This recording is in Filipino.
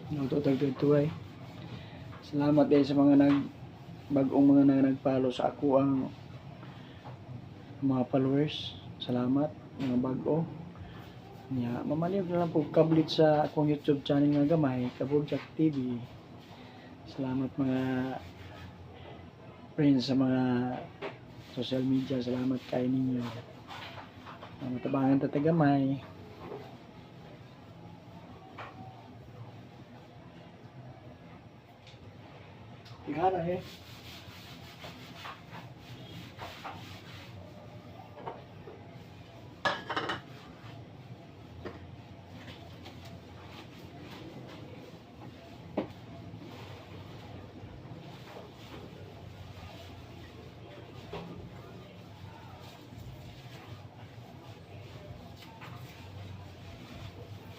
Nagtutugtog-tuway. Salamat din sa mga bagong mga nagfollow sa ako ang mga followers. Salamat mga bago. Nya mamaliw na lang po kablit sa akong YouTube channel nga gamay, Kabugjak TV. Salamat mga friends sa mga social media. Salamat kay ninyo. Matabangan ta tagamay. Tingara eh.